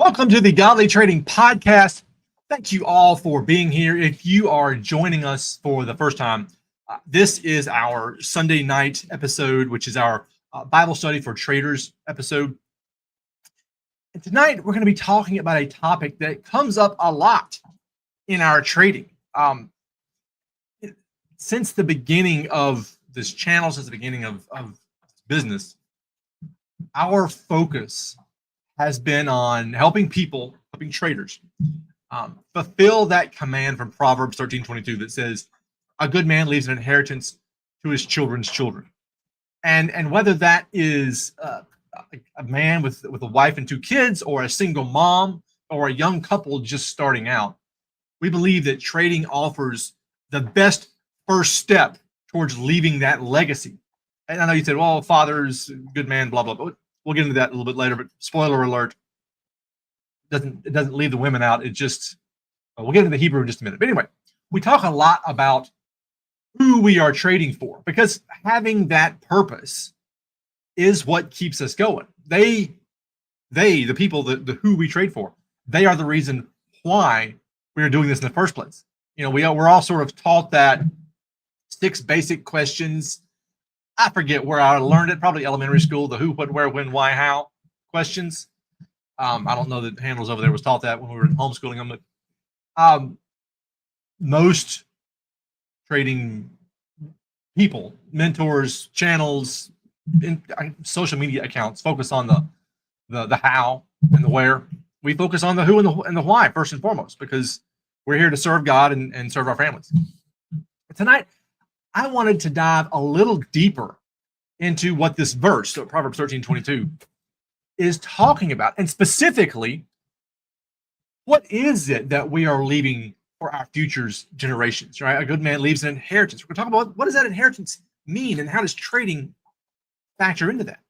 Welcome to the Godly Trading Podcast. Thank you all for being here. If you are joining us for the first time, this is our Sunday night episode, which is our Bible study for traders episode. And tonight, we're going to be talking about a topic that comes up a lot in our trading. Since the beginning of this channel, since the beginning of business, our focus has been on helping traders, fulfill that command from Proverbs 13:22 that says, a good man leaves an inheritance to his children's children. And whether that is a man with a wife and two kids, or a single mom, or a young couple just starting out, we believe that trading offers the best first step towards leaving that legacy. And I know you said, well, father's good man, blah, blah, blah. We'll get into that a little bit later, but spoiler alert, it doesn't leave the women out. It just, we'll get into the Hebrew in just a minute. But anyway, we talk a lot about who we are trading for, because having that purpose is what keeps us going. The people, the who we trade for, they are the reason why we are doing this in the first place. You know, we're all sort of taught that 6 basic questions. I forget where I learned it, probably elementary school, the who, what, where, when, why, how questions. I don't know that Handles over there was taught that when we were homeschooling them, but most trading people, mentors, channels, social media accounts focus on the how and the where. We focus on the who and the why first and foremost, because we're here to serve God and serve our families. But tonight, I wanted to dive a little deeper into what this verse, so Proverbs 13:22, is talking about. And specifically, what is it that we are leaving for our future's generations, right? A good man leaves an inheritance. We're talking about what does that inheritance mean, and how does trading factor into that?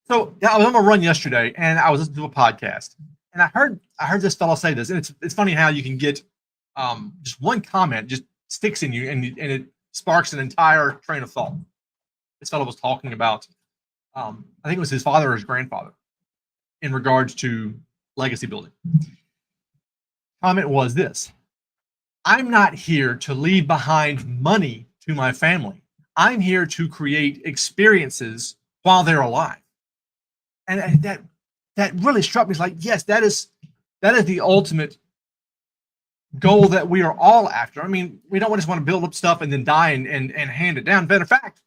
So I was on a run yesterday, and I was listening to a podcast, and I heard this fellow say this, and it's funny how you can get just one comment just sticks in you, and it sparks an entire train of thought. This fellow was talking about, I think it was his father or his grandfather, in regards to legacy building. Comment was this: I'm not here to leave behind money to my family. I'm here to create experiences while they're alive. And that really struck me. It's like, yes, that is the ultimate goal that we are all after. I mean, we don't just want to build up stuff and then die and hand it down. Matter of fact,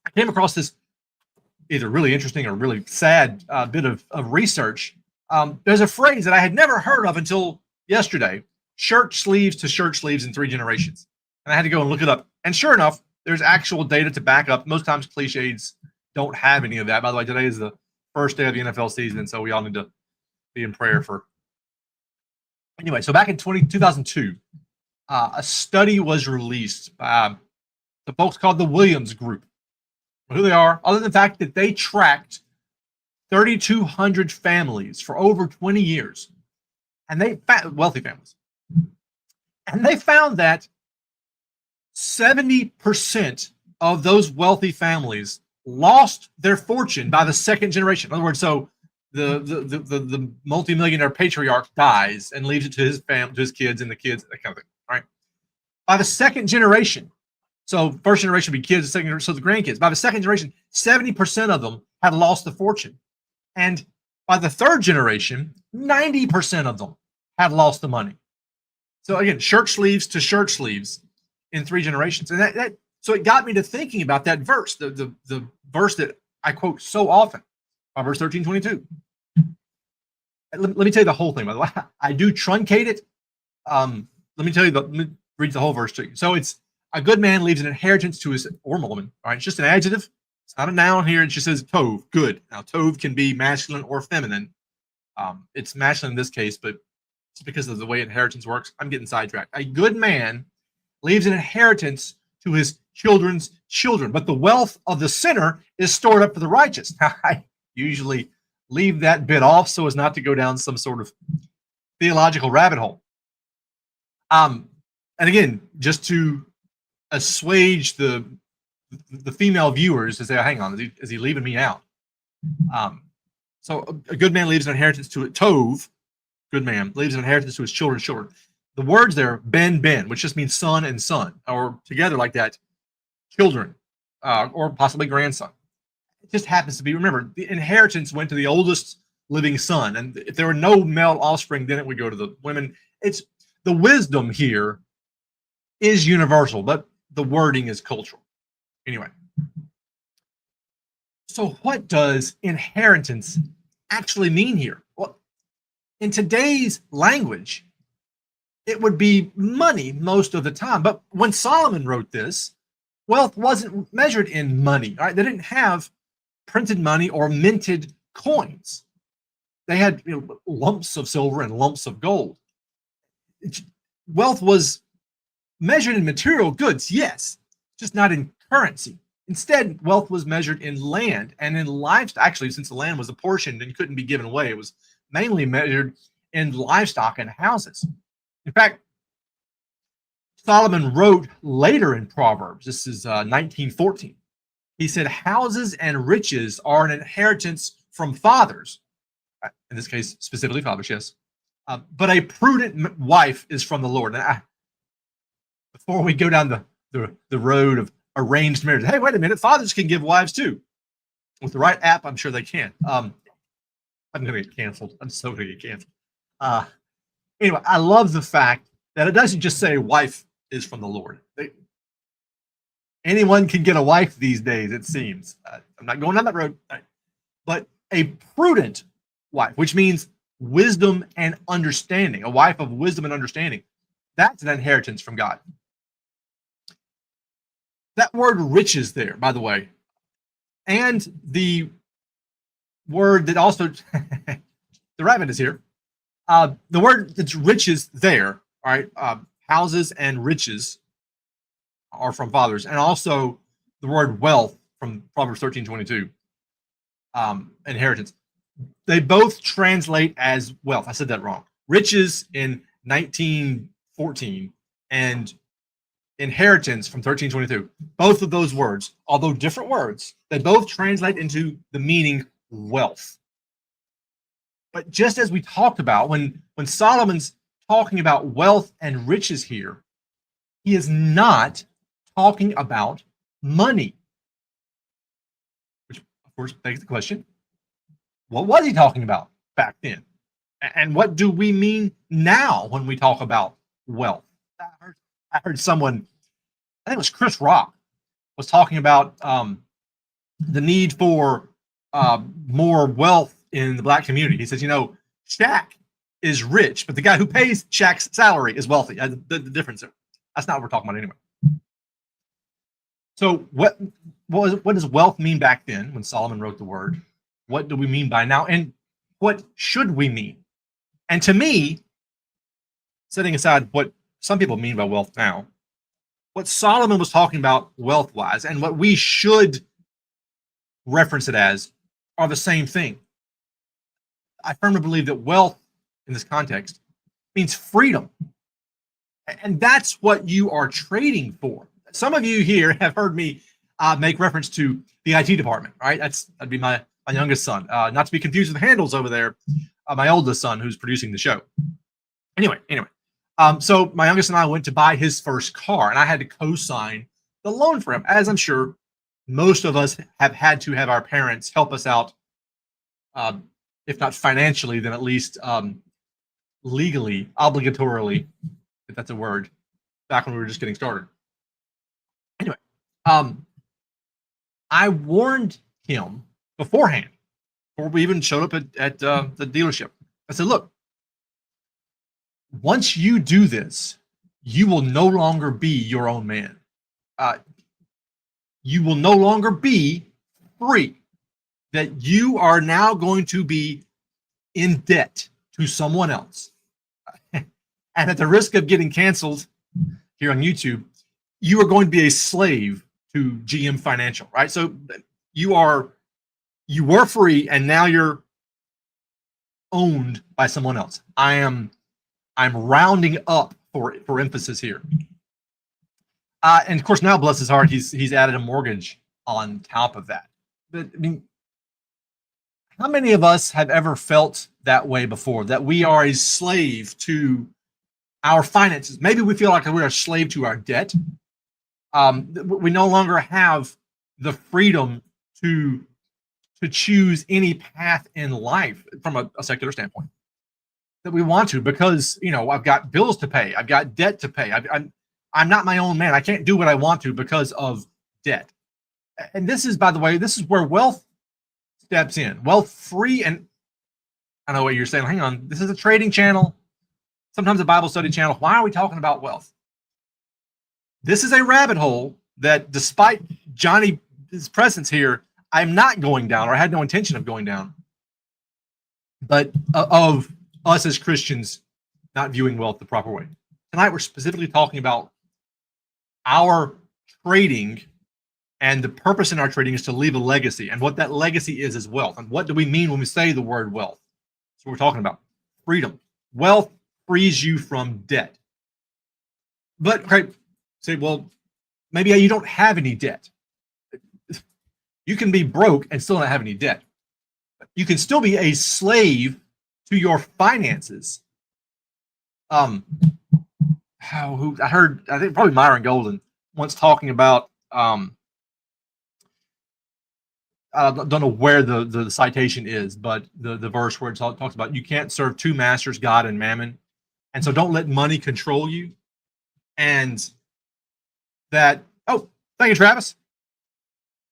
I came across this either really interesting or really sad bit of research. There's a phrase that I had never heard of until yesterday: shirt sleeves to shirt sleeves in 3 generations. And I had to go and look it up. And sure enough, there's actual data to back up. Most times cliches don't have any of that. By the way, today is the first day of the NFL season, so we all need to be in prayer for. Anyway, so back in 2002, a study was released by the folks called the Williams Group. Who they are, other than the fact that they tracked 3,200 families for over 20 years, and wealthy families, and they found that 70% of those wealthy families lost their fortune by the second generation. In other words, so the multimillionaire patriarch dies and leaves it to his family, to his kids, and the kids, that kind of thing, right? By the second generation, so first generation would be kids, the second generation, so the grandkids. By the second generation, 70% of them had lost the fortune. And by the third generation, 90% of them had lost the money. So again, shirt sleeves to shirt sleeves in 3 generations. And so it got me to thinking about that verse, the verse that I quote so often, Proverbs 13:22. Let me tell you the whole thing, by the way. I do truncate it. Let me read the whole verse to you. So it's, a good man leaves an inheritance to his, or woman, all right? It's just an adjective. It's not a noun here. It just says tov, good. Now, tov can be masculine or feminine. It's masculine in this case, but it's because of the way inheritance works. I'm getting sidetracked. A good man leaves an inheritance to his children's children, but the wealth of the sinner is stored up for the righteous. Now, I usually leave that bit off so as not to go down some sort of theological rabbit hole. And again, just to assuage the female viewers to say, oh, hang on, is he leaving me out? So a good man leaves an inheritance to it. Tov, good man, leaves an inheritance to his children's children. The words there, ben, which just means son and son, or together like that, children, or possibly grandson. It just happens to be, remember, the inheritance went to the oldest living son. And if there were no male offspring, then it would go to the women. It's the wisdom here is universal, but the wording is cultural. Anyway. So what does inheritance actually mean here? Well, in today's language, it would be money most of the time. But when Solomon wrote this, wealth wasn't measured in money. Right? They didn't have printed money or minted coins. They had lumps of silver and lumps of gold. Wealth was measured in material goods, yes, just not in currency. Instead, wealth was measured in land and in livestock. Actually, since the land was apportioned and couldn't be given away, it was mainly measured in livestock and houses. In fact, Solomon wrote later in Proverbs, this is 19:14. He said, houses and riches are an inheritance from fathers. In this case, specifically fathers, yes. But a prudent wife is from the Lord. Now, before we go down the road of arranged marriage, hey, wait a minute, fathers can give wives too. With the right app, I'm sure they can. I'm going to get canceled. I'm so going to get canceled. Anyway, I love the fact that it doesn't just say wife is from the Lord. Anyone can get a wife these days, it seems. I'm not going down that road. But a prudent wife, which means wisdom and understanding, a wife of wisdom and understanding, that's an inheritance from God. That word riches there, by the way, and the word that also, the rabbit is here. The word that's riches there, all right, houses and riches are from fathers, and also the word wealth from Proverbs 13:22, inheritance. They both translate as wealth. I said that wrong. Riches in 19:14 and inheritance from 13:22. Both of those words, although different words, they both translate into the meaning wealth. But just as we talked about, when Solomon's talking about wealth and riches here, he is not talking about money. Which, of course, begs the question, what was he talking about back then? And what do we mean now when we talk about wealth? I heard someone, I think it was Chris Rock, was talking about the need for more wealth in the black community. He says, Shaq is rich, but the guy who pays Shaq's salary is wealthy. The difference there. That's not what we're talking about anyway. So what does wealth mean back then when Solomon wrote the word? What do we mean by now? And what should we mean? And to me, setting aside what some people mean by wealth now, what Solomon was talking about wealth-wise and what we should reference it as are the same thing. I firmly believe that wealth in this context means freedom. And that's what you are trading for. Some of you here have heard me make reference to the IT department, right? That'd be my youngest son. Not to be confused with Handles over there, my oldest son who's producing the show. Anyway. So my youngest and I went to buy his first car, and I had to co-sign the loan for him, as I'm sure most of us have had to have our parents help us out, if not financially, then at least legally, obligatorily, if that's a word, back when we were just getting started. Anyway, I warned him beforehand, before we even showed up at the dealership. I said, look, once you do this, you will no longer be your own man. You will no longer be free. That you are now going to be in debt to someone else. And at the risk of getting canceled here on YouTube, you are going to be a slave to GM Financial, right? So you were free and now you're owned by someone else. I'm rounding up for emphasis here. And of course, now, bless his heart, he's added a mortgage on top of that. But I mean, How many of us have ever felt that way before, that we are a slave to our finances? Maybe we feel like we're a slave to our debt. We no longer have the freedom to choose any path in life from a secular standpoint that we want to, because I've got bills to pay, I've got debt to pay. I'm not my own man. I can't do what I want to because of debt. And this is, by the way, this is where wealth steps in. Wealth free, and I know what you're saying. Hang on, this is a trading channel, sometimes a Bible study channel. Why are we talking about wealth? This is a rabbit hole that, despite Johnny's presence here, I'm not going down, or I had no intention of going down. But of us as Christians not viewing wealth the proper way. Tonight, we're specifically talking about our trading, and the purpose in our trading is to leave a legacy. And what that legacy is wealth. And what do we mean when we say the word wealth? That's what we're talking about. Freedom. Wealth frees you from debt. But, okay, say, well, maybe you don't have any debt. You can be broke and still not have any debt. You can still be a slave to your finances. I think probably Myron Golden once talking about, I don't know where the citation is, but the verse where it talks about you can't serve two masters, God and mammon. And so don't let money control you. And that, oh, thank you, Travis.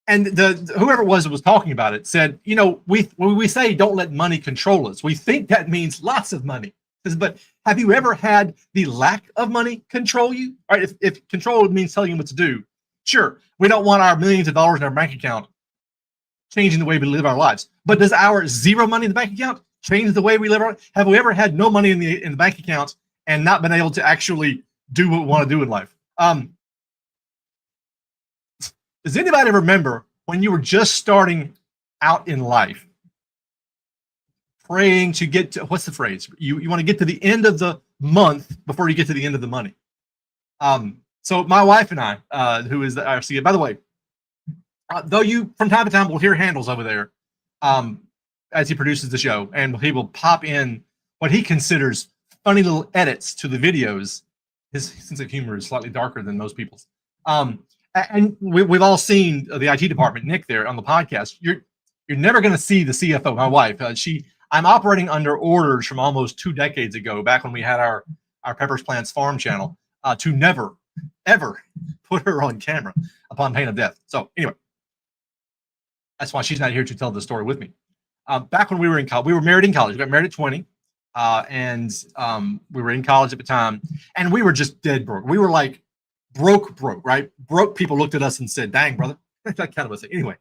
And whoever it was that was talking about it said, when we say don't let money control us, we think that means lots of money. But have you ever had the lack of money control you? All right, if control means telling you what to do, sure, we don't want our millions of dollars in our bank account changing the way we live our lives. But does our zero money in the bank account change the way we live our life? Have we ever had no money in the bank account and not been able to actually do what we want to do in life? Does anybody remember when you were just starting out in life, praying to get to, what's the phrase? You want to get to the end of the month before you get to the end of the money. So my wife and I, who is our CEO, by the way, though you from time to time will hear Handles over there as he produces the show, and he will pop in what he considers funny little edits to the videos. His sense of humor is slightly darker than most people's. And we've all seen the IT department, Nick, there on the podcast. You're never going to see the CFO, my wife. I'm operating under orders from almost 2 decades ago, back when we had our Pepper's Plants Farm channel, to never, ever put her on camera upon pain of death. So anyway, that's why she's not here to tell the story with me. Back when we were in college, we were married in college. We got married at 20, and we were in college at the time, and we were just dead broke. We were like broke, right? Broke people looked at us and said, "Dang, brother," that kind of a thing. Anyway,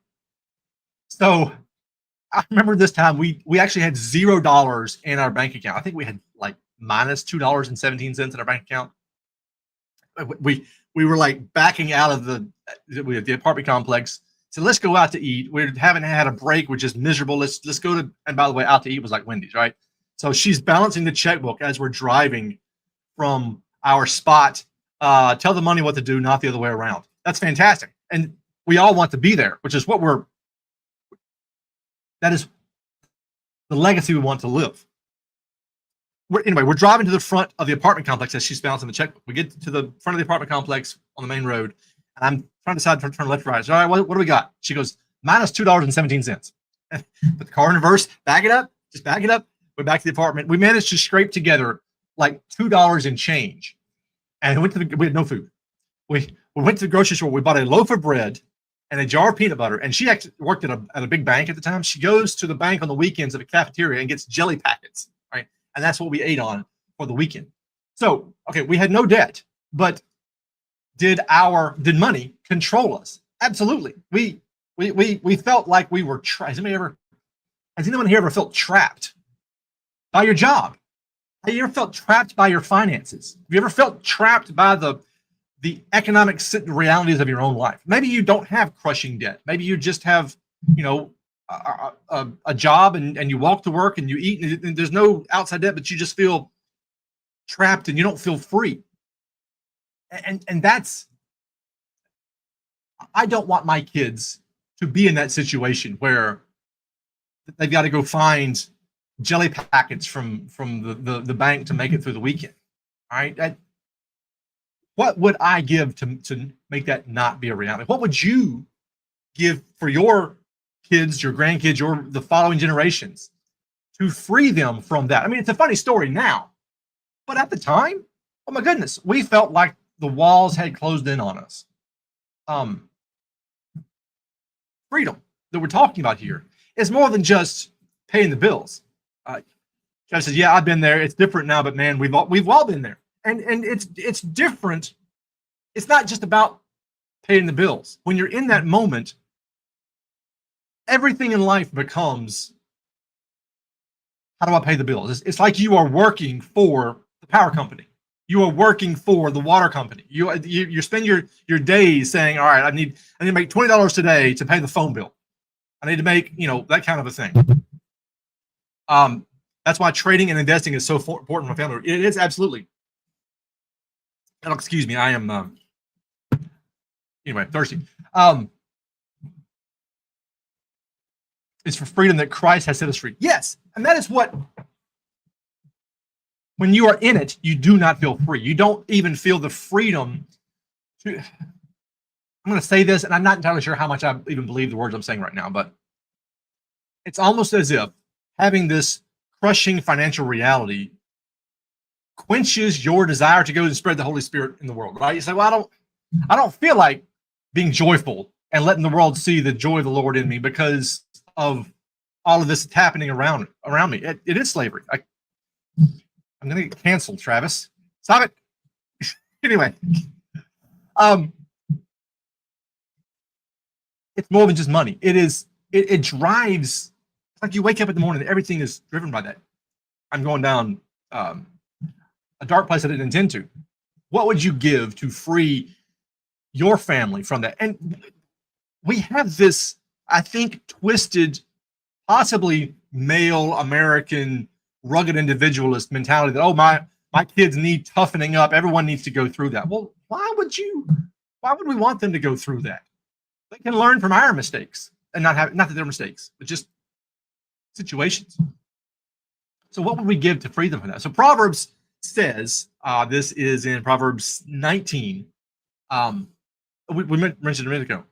so I remember this time we actually had $0 in our bank account. I think we had like minus $2.17 in our bank account. We were like backing out of the apartment complex. So let's go out to eat. We haven't had a break. We're just miserable. Let's go to, and by the way, out to eat was like Wendy's, right? So she's balancing the checkbook as we're driving from our spot. Tell the money what to do, not the other way around. That's fantastic. And we all want to be there, which is that is the legacy we want to live. Anyway, we're driving to the front of the apartment complex as she's balancing the checkbook. We get to the front of the apartment complex on the main road, and I'm trying to decide to turn left or right. So, all right, what do we got? She goes, minus $2.17. Put the car in reverse, back it up, just back it up. We're back to the apartment. We managed to scrape together like $2 and change. And we had no food. We went to the grocery store. We bought a loaf of bread and a jar of peanut butter. And she actually worked at a big bank at the time. She goes to the bank on the weekends at a cafeteria and gets jelly packets, right? And that's what we ate on for the weekend. So, okay, we had no debt, but did money control us? Absolutely. We felt like we were trapped. Has anyone here ever felt trapped by your job? Have you ever felt trapped by your finances? Have you ever felt trapped by the economic realities of your own life? Maybe you don't have crushing debt. Maybe you just have, a job and you walk to work and you eat and there's no outside debt, but you just feel trapped and you don't feel free. And that's, I don't want my kids to be in that situation where they've got to go find jelly packets from the bank to make it through the weekend. All right. What would I give to make that not be a reality? What would you give for your kids, your grandkids, the following generations to free them from that? I mean, it's a funny story now, but at the time, oh my goodness, we felt like the walls had closed in on us. Freedom that we're talking about here is more than just paying the bills. Jeff says, "Yeah, I've been there. It's different now, but man, we've all been there, and it's different. It's not just about paying the bills. When you're in that moment, everything in life becomes, how do I pay the bills? It's like you are working for the power company. You are working for the water company. You spend your days saying, all right, I need to make $20 today to pay the phone bill. I need to make, that kind of a thing. That's why trading and investing is so important for my family. It is absolutely. Oh, excuse me, I am anyway thirsty. It's for freedom that Christ has set us free. Yes, and that is what. When you are in it, you do not feel free. You don't even feel the freedom to. I'm going to say this, and I'm not entirely sure how much I even believe the words I'm saying right now, but it's almost as if having this crushing financial reality quenches your desire to go and spread the Holy Spirit in the world, right? You say, well, I don't feel like being joyful and letting the world see the joy of the Lord in me because of all of this that's happening around me. It is slavery. I'm going to get canceled, Travis. Stop it. Anyway, it's more than just money. It drives. It's like you wake up in the morning and everything is driven by that. I'm going down a dark place I didn't intend to. What would you give to free your family from that? And we have this, I think, twisted, possibly male American rugged individualist mentality that, oh, my kids need toughening up. Everyone needs to go through that. Well, why would we want them to go through that? They can learn from our mistakes and not that they're mistakes, but just situations. So what would we give to free them from that? So Proverbs says, this is in Proverbs 19. We mentioned a minute ago,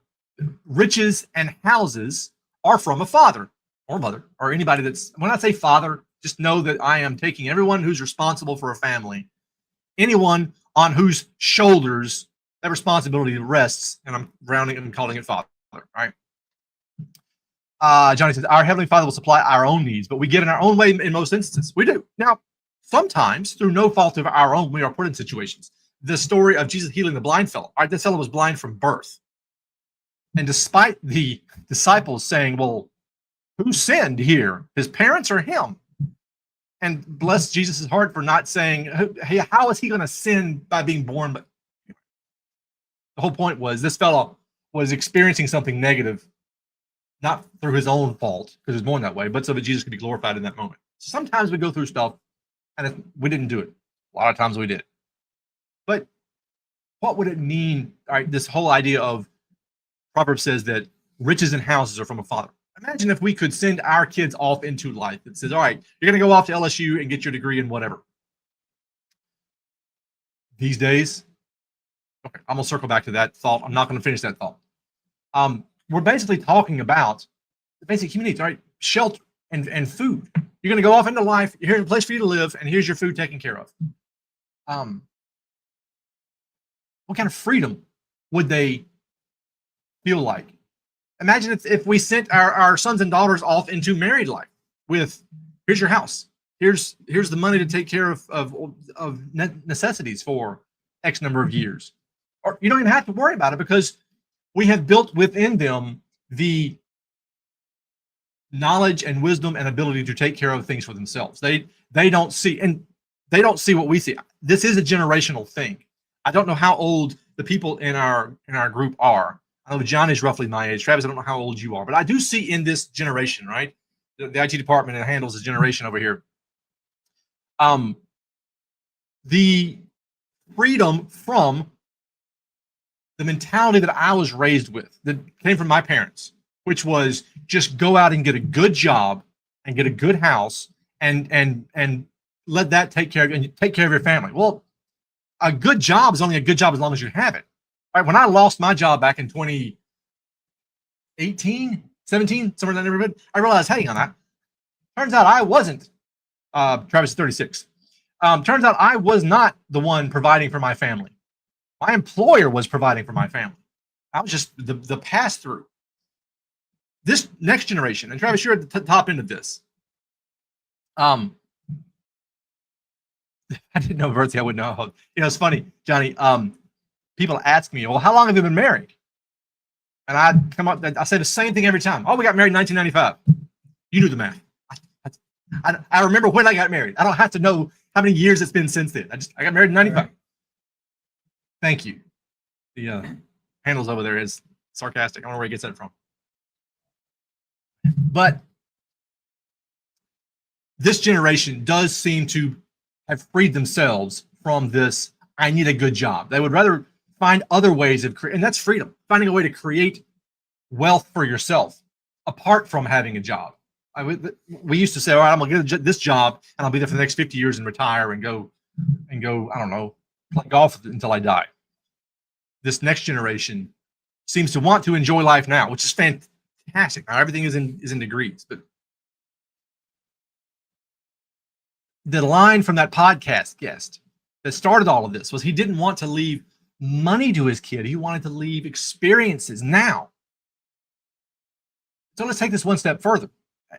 riches and houses are from a father or mother or anybody that's, when I say father, just know that I am taking everyone who's responsible for a family, anyone on whose shoulders that responsibility rests, and I'm rounding and calling it father, right? Johnny says, our Heavenly Father will supply our own needs, but we give in our own way in most instances. We do. Now, sometimes, through no fault of our own, we are put in situations. The story of Jesus healing the blind fellow. All right, this fellow was blind from birth. And despite the disciples saying, well, who sinned here? His parents or him? And bless Jesus' heart for not saying, hey, how is he going to sin by being born? But the whole point was this fellow was experiencing something negative, not through his own fault, because he was born that way, but so that Jesus could be glorified in that moment. So sometimes we go through stuff and we didn't do it. A lot of times we did. But what would it mean? All right, this whole idea of Proverbs says that riches and houses are from a father. Imagine if we could send our kids off into life that says, all right, you're going to go off to LSU and get your degree in whatever. These days, okay, I'm going to circle back to that thought. I'm not going to finish that thought. We're basically talking about the basic human needs, right? Shelter and food. You're going to go off into life. Here's a place for you to live, and here's your food taken care of. What kind of freedom would they feel like? Imagine if we sent our sons and daughters off into married life with, here's your house. Here's the money to take care of necessities for X number of years. Or you don't even have to worry about it because we have built within them the knowledge and wisdom and ability to take care of things for themselves. They don't see what we see. This is a generational thing. I don't know how old the people in our group are. I know John is roughly my age. Travis, I don't know how old you are, but I do see in this generation, right? The IT department that handles this generation over here. The freedom from the mentality that I was raised with, that came from my parents, which was just go out and get a good job and get a good house and let that take care of your family. Well, a good job is only a good job as long as you have it. Right? When I lost my job back in 2018, 17, somewhere in that neighborhood, I realized, hey, on that. Turns out I wasn't. Travis is 36. Turns out I was not the one providing for my family. My employer was providing for my family. I was just the pass through. This next generation, and Travis, you're at the top end of this. I didn't know birthday. I wouldn't know. It's funny, Johnny. People ask me, well, how long have you been married? And I come up, I say the same thing every time. Oh, we got married in 1995. You do the math. I remember when I got married. I don't have to know how many years it's been since then. I got married in 95. Right. Thank you. The handles over there is sarcastic. I don't know where he gets that from. But this generation does seem to have freed themselves from this, I need a good job. They would rather find other ways of creating, and that's freedom, finding a way to create wealth for yourself apart from having a job. We used to say, all right, I'm going to get this job and I'll be there for the next 50 years and retire and go, I don't know, play golf until I die. This next generation seems to want to enjoy life now, which is fantastic. Now, everything is in degrees, but the line from that podcast guest that started all of this was he didn't want to leave money to his kid. He wanted to leave experiences now. So let's take this one step further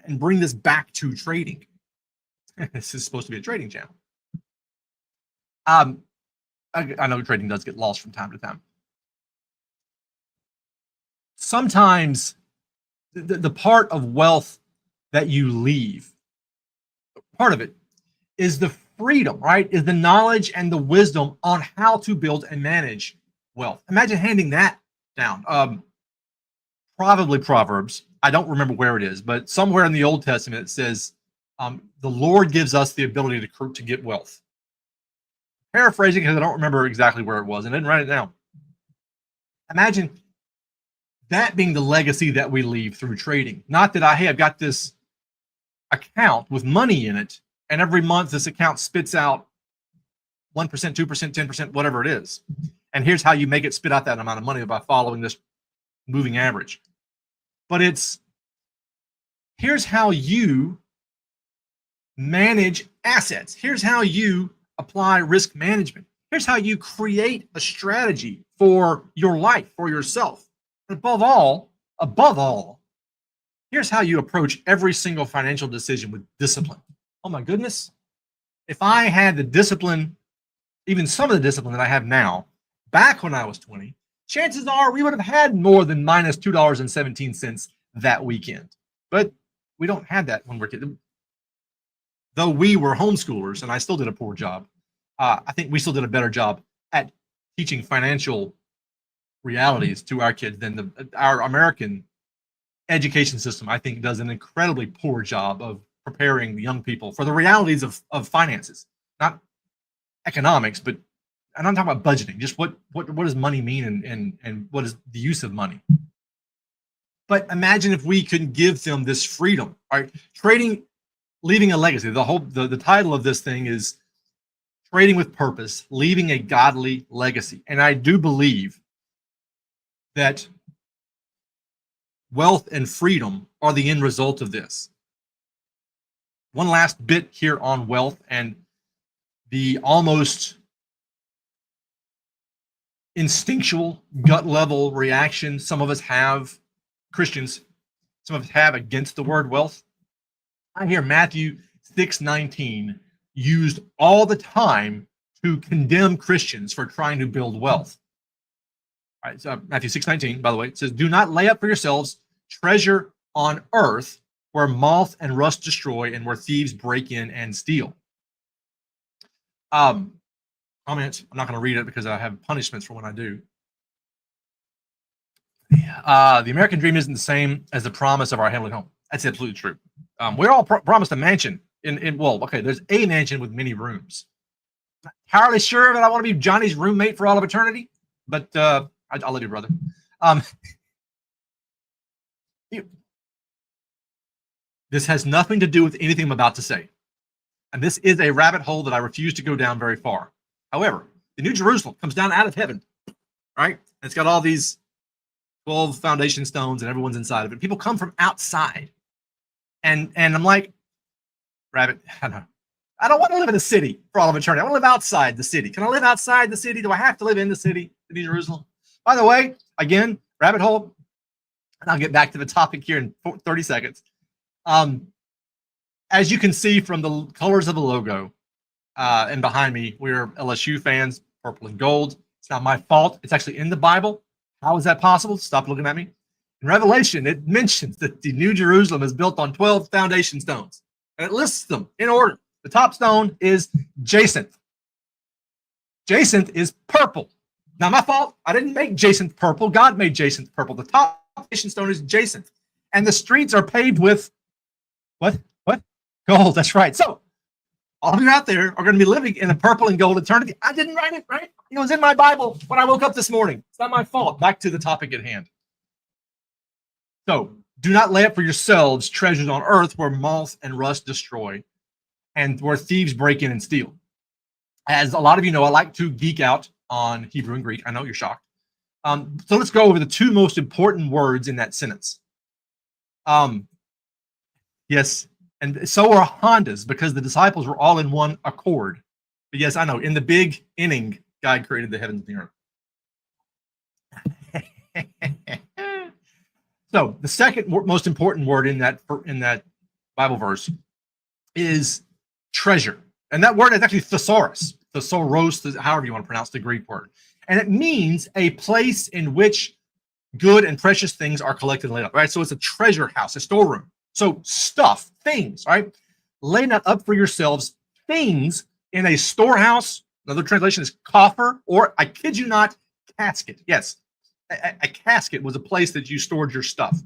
and bring this back to trading. This is supposed to be a trading channel. I know trading does get lost from time to time. Sometimes the part of wealth that you leave, part of it is the freedom, right? Is the knowledge and the wisdom on how to build and manage wealth. Imagine handing that down. Probably Proverbs. I don't remember where it is, but somewhere in the Old Testament it says, the Lord gives us the ability to get wealth. Paraphrasing, because I don't remember exactly where it was, and I didn't write it down. Imagine that being the legacy that we leave through trading. Not that I've got this account with money in it, and every month this account spits out 1%, 2%, 10%, whatever it is. And here's how you make it spit out that amount of money by following this moving average. But here's how you manage assets. Here's how you apply risk management. Here's how you create a strategy for your life, for yourself. And above all, here's how you approach every single financial decision with discipline. Oh my goodness. If I had the discipline, even some of the discipline that I have now, back when I was 20, chances are we would have had more than minus $2.17 that weekend. But we don't have that when we're kids. Though we were homeschoolers, and I still did a poor job, I think we still did a better job at teaching financial realities to our kids than our American education system, I think, does an incredibly poor job of preparing the young people for the realities of finances. Not economics, but I'm not talking about budgeting, just what does money mean and what is the use of money. But imagine if we could give them this freedom, right? Trading, leaving a legacy. The title of this thing is Trading with Purpose, Leaving a Godly Legacy. And I do believe that wealth and freedom are the end result of this. One last bit here on wealth and the almost instinctual gut level reaction some of us have, Christians, some of us have against the word wealth. I hear Matthew 6:19 used all the time to condemn Christians for trying to build wealth. All right, so Matthew 6:19, by the way, it says, "Do not lay up for yourselves treasure on earth where moth and rust destroy and where thieves break in and steal." Comment, I'm not going to read it because I have punishments for when I do. The American dream isn't the same as the promise of our heavenly home. That's absolutely true. We're all promised a mansion well, okay, there's a mansion with many rooms. Not entirely sure that I want to be Johnny's roommate for all of eternity, but I'll let you, brother. This has nothing to do with anything I'm about to say. And this is a rabbit hole that I refuse to go down very far. However, the New Jerusalem comes down out of heaven, right? And it's got all these 12 foundation stones and everyone's inside of it. People come from outside. And I'm like, rabbit, I don't want to live in a city for all of eternity. I want to live outside the city. Can I live outside the city? Do I have to live in the city, the New Jerusalem? By the way, again, rabbit hole, and I'll get back to the topic here in 30 seconds. As you can see from the colors of the logo, and behind me, we're LSU fans, purple and gold. It's not my fault. It's actually in the Bible. How is that possible? Stop looking at me. In Revelation, it mentions that the New Jerusalem is built on 12 foundation stones, and it lists them in order. The top stone is jacinth. Jacinth is purple. Not my fault. I didn't make jacinth purple. God made jacinth purple. The top foundation stone is jacinth, and the streets are paved with what? Gold. That's right. So all of you out there are going to be living in a purple and gold eternity. I didn't write it, right? It was in my Bible when I woke up this morning. It's not my fault. Back to the topic at hand. So do not lay up for yourselves treasures on earth where moth and rust destroy and where thieves break in and steal. As a lot of you know, I like to geek out on Hebrew and Greek. I know you're shocked. So let's go over the two most important words in that sentence. Yes, and so are Hondas, because the disciples were all in one accord. But yes, I know, in the big inning, God created the heavens and the earth. So the second most important word in that Bible verse is treasure. And that word is actually thesaurus, however you want to pronounce the Greek word. And it means a place in which good and precious things are collected and laid up, right? So it's a treasure house, a storeroom. So stuff, things, right? Lay not up for yourselves things in a storehouse. Another translation is coffer, or I kid you not, casket. Yes, a casket was a place that you stored your stuff.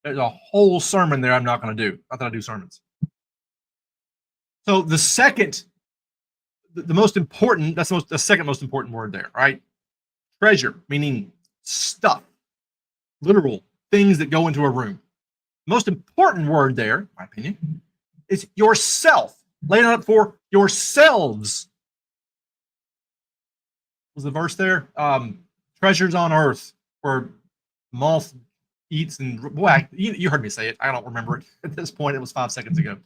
There's a whole sermon there I'm not going to do. Not that I do sermons. So the second, the most important, the second most important word there, right? Treasure, meaning stuff, literal things that go into a room. Most important word there, in my opinion, is yourself. Lay it up for yourselves. Was the verse there? Treasures on earth where moth eats and boy, you heard me say it. I don't remember it at this point. It was 5 seconds ago.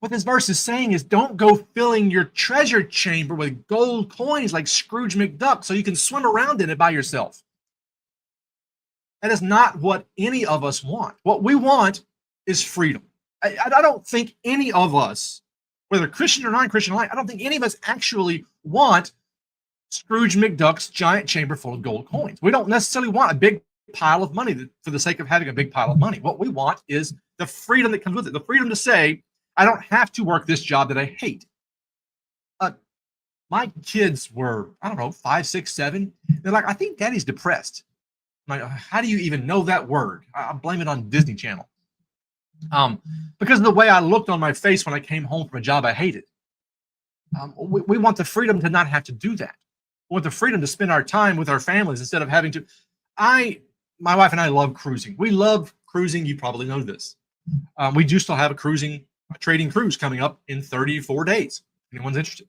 What this verse is saying is don't go filling your treasure chamber with gold coins like Scrooge McDuck so you can swim around in it by yourself. That is not what any of us want. What we want is freedom. I don't think any of us, whether Christian or non-Christian alike, I don't think any of us actually want Scrooge McDuck's giant chamber full of gold coins. We don't necessarily want a big pile of money for the sake of having a big pile of money. What we want is the freedom that comes with it, the freedom to say, I don't have to work this job that I hate. My kids were, I don't know, 5, 6, 7. They're like, I think Daddy's depressed. I'm like, how do you even know that word? I blame it on Disney Channel. Because of the way I looked on my face when I came home from a job I hated. We want the freedom to not have to do that. We want the freedom to spend our time with our families instead of having to. My wife and I love cruising. We love cruising. You probably know this. We do still have a trading cruise coming up in 34 days. If anyone's interested.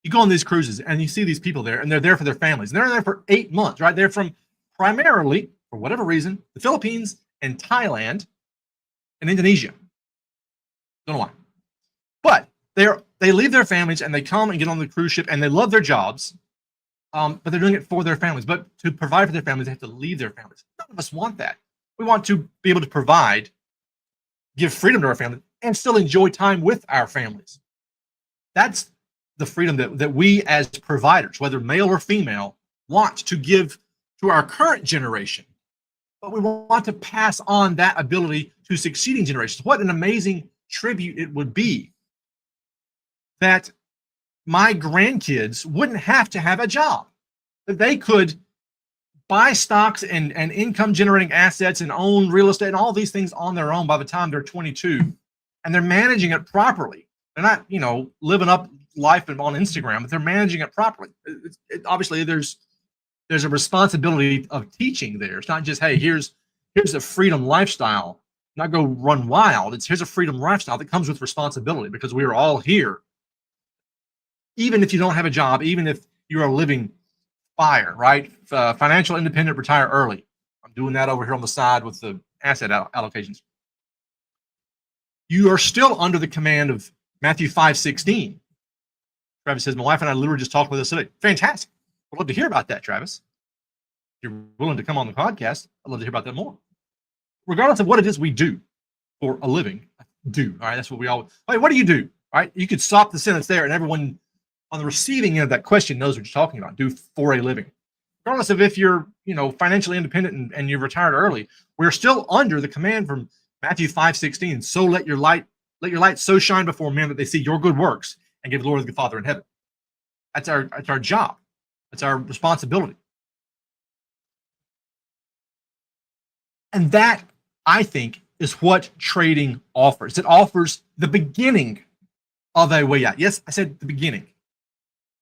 You go on these cruises and you see these people there, and they're there for their families. And they're there for 8 months, right? They're from primarily, for whatever reason, the Philippines and Thailand and Indonesia. Don't know why. But they leave their families and they come and get on the cruise ship and they love their jobs, but they're doing it for their families. But to provide for their families, they have to leave their families. None of us want that. We want to be able to provide, give freedom to our family, and still enjoy time with our families. That's the freedom that we as providers, whether male or female, want to give to our current generation. But we want to pass on that ability to succeeding generations. What an amazing tribute it would be that my grandkids wouldn't have to have a job. That they could buy stocks and income generating assets and own real estate and all these things on their own by the time they're 22. And they're managing it properly. They're not, living up life on Instagram, but they're managing it properly. Obviously, there's there's a responsibility of teaching there. It's not just, hey, here's a freedom lifestyle, not go run wild. It's here's a freedom lifestyle that comes with responsibility, because we are all here. Even if you don't have a job, even if you are living FIRE, right? Financial independent, retire early. I'm doing that over here on the side with the asset allocations. You are still under the command of Matthew 5:16. Travis says, my wife and I literally just talked about this today. Fantastic. I'd love to hear about that, Travis. If you're willing to come on the podcast, I'd love to hear about that more. Regardless of what it is we do for a living, do. All right, that's what we all. Hey, what do you do? All right, you could stop the sentence there, and everyone on the receiving end of that question knows what you're talking about. Do for a living. Regardless of if you're, financially independent and you've retired early, we're still under the command from Matthew 5:16. So let your light so shine before men that they see your good works and give glory to the Father in heaven. That's our job. That's our responsibility. And that, I think, is what trading offers. It offers the beginning of a way out. Yes, I said the beginning.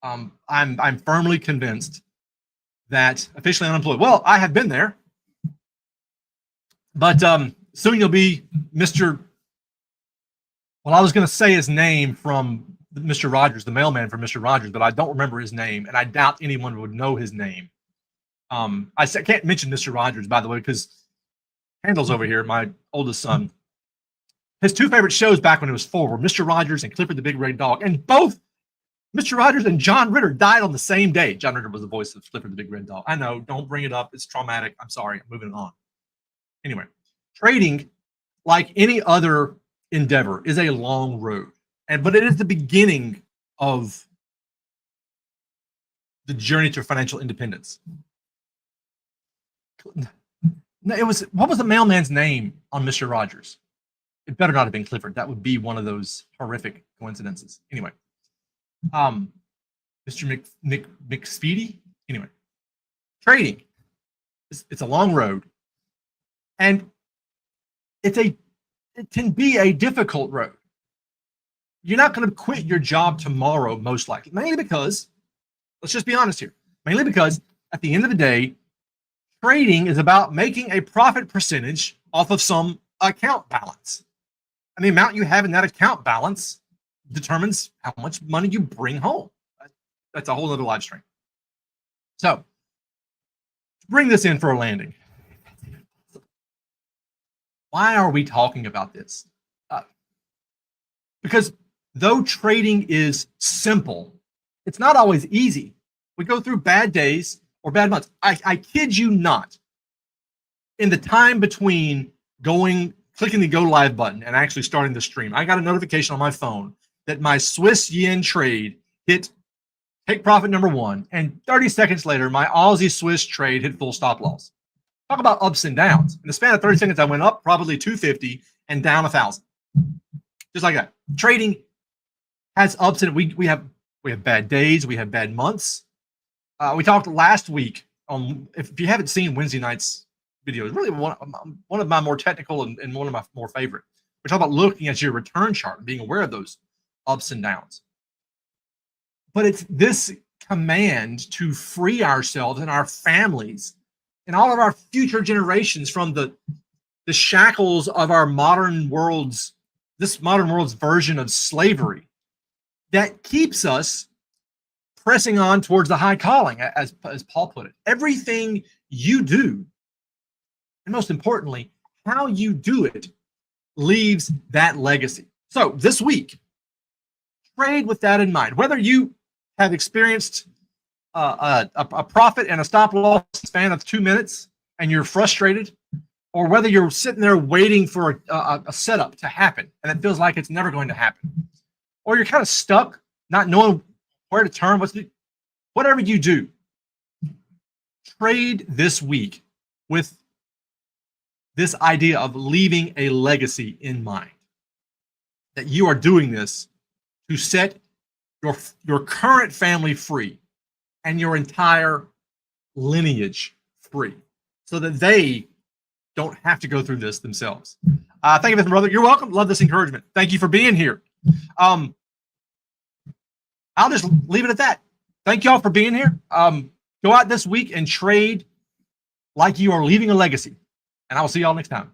I'm firmly convinced that officially unemployed. Well, I have been there, but soon you'll be Mr. Well, I was going to say his name from Mr. Rogers, the mailman from Mr. Rogers, but I don't remember his name, and I doubt anyone would know his name. I can't mention Mr. Rogers, by the way, because Handle's over here, my oldest son. His two favorite shows back when he was 4 were Mr. Rogers and Clifford the Big Red Dog, and both Mr. Rogers and John Ritter died on the same day. John Ritter was the voice of Clifford the Big Red Dog. I know, don't bring it up. It's traumatic. I'm sorry. I'm moving on. Anyway, trading, like any other endeavor, is a long road. But it is the beginning of the journey to financial independence. What was the mailman's name on Mr. Rogers? It better not have been Clifford. That would be one of those horrific coincidences. Anyway. Mr. McSpeedy. Anyway, trading, it's a long road, and it can be a difficult road. You're not going to quit your job tomorrow, most likely, mainly because, let's just be honest here, mainly because at the end of the day, trading is about making a profit percentage off of some account balance. And the amount you have in that account balance determines how much money you bring home. That's a whole other live stream. So, to bring this in for a landing, why are we talking about this? Because though trading is simple, it's not always easy. We go through bad days or bad months. I kid you not. In the time between clicking the go live button and actually starting the stream, I got a notification on my phone that my Swiss yen trade hit take profit number 1, and 30 seconds later, my Aussie Swiss trade hit full stop loss. Talk about ups and downs. In the span of 30 seconds, I went up probably 250 and down 1,000. Just like that. Trading has ups and we have bad days, we have bad months. We talked last week on, if you haven't seen Wednesday night's video, it's really one of my more technical and one of my more favorite. We talk about looking at your return chart and being aware of those ups and downs. But it's this command to free ourselves and our families and all of our future generations from the shackles of this modern world's version of slavery that keeps us pressing on towards the high calling, as Paul put it. Everything you do, and most importantly, how you do it, leaves that legacy. So this week, trade with that in mind. Whether you have experienced a profit and a stop loss span of 2 minutes and you're frustrated, or whether you're sitting there waiting for a setup to happen and it feels like it's never going to happen, or you're kind of stuck, not knowing where to turn, whatever you do, trade this week with this idea of leaving a legacy in mind, that you are doing this to set your current family free and your entire lineage free, so that they don't have to go through this themselves. Thank you, brother. You're welcome. Love this encouragement. Thank you for being here. I'll just leave it at that. Thank y'all for being here. Go out this week and trade like you are leaving a legacy. And I will see y'all next time.